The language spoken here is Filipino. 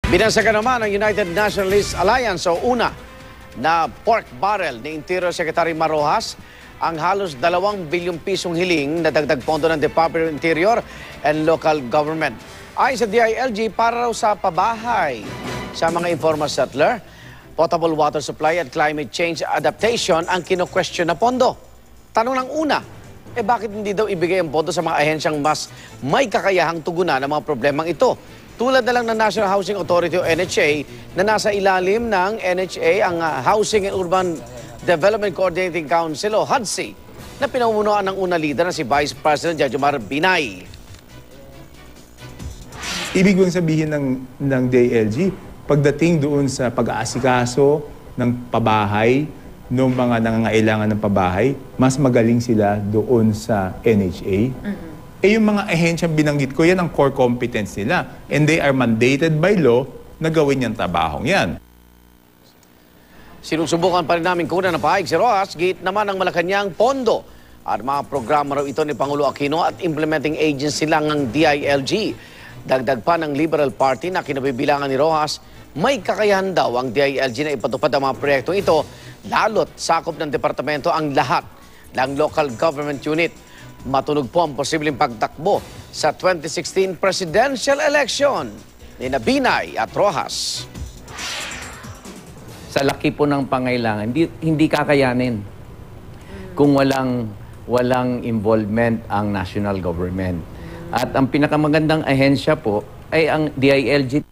Binansagan naman ng United Nationalist Alliance o UNA na pork barrel ni Interior Secretary Marojas ang halos 2 bilyong pisong hiling na dagdag pondo ng Department of Interior and Local Government. Ayon sa DILG, para raw sa pabahay sa mga informal settler, potable water supply at climate change adaptation ang kino-question na pondo. Tanong ng UNA, bakit hindi daw ibigay ang pondo sa mga ahensyang mas may kakayahang tugunan ng mga problemang ito? Tulad na lang ng National Housing Authority o NHA na nasa ilalim ng NHA ang Housing and Urban Development Coordinating Council o HUDC na pinamumunuan ng UNA leader na si Vice President Jejomar Binay. Ibig kong sabihin ng DILG, pagdating doon sa pag-aasikaso ng pabahay, ng mga nangangailangan ng pabahay, mas magaling sila doon sa NHA. Yung mga ahensyang binanggit ko, yan ang core competence nila. And they are mandated by law na gawin yung trabahong yan. Sinusubukan pa rin namin kunan ng pahayag si Rojas, gate naman ang Malacanang pondo at mga programa raw ito ni Pangulo Aquino at implementing agency lang ng DILG. Dagdag pa ng Liberal Party na kinabibilangan ni Rojas, may kakayahan daw ang DILG na ipatupad ang mga proyektong ito, lalo't sakop ng departamento ang lahat ng local government unit. Matunog po ang posibleng pagtakbo sa 2016 presidential election ni Binay at Rojas. Sa laki po ng pangailangan, hindi kakayanin kung walang involvement ang national government. At ang pinakamagandang ahensya po ay ang DILG.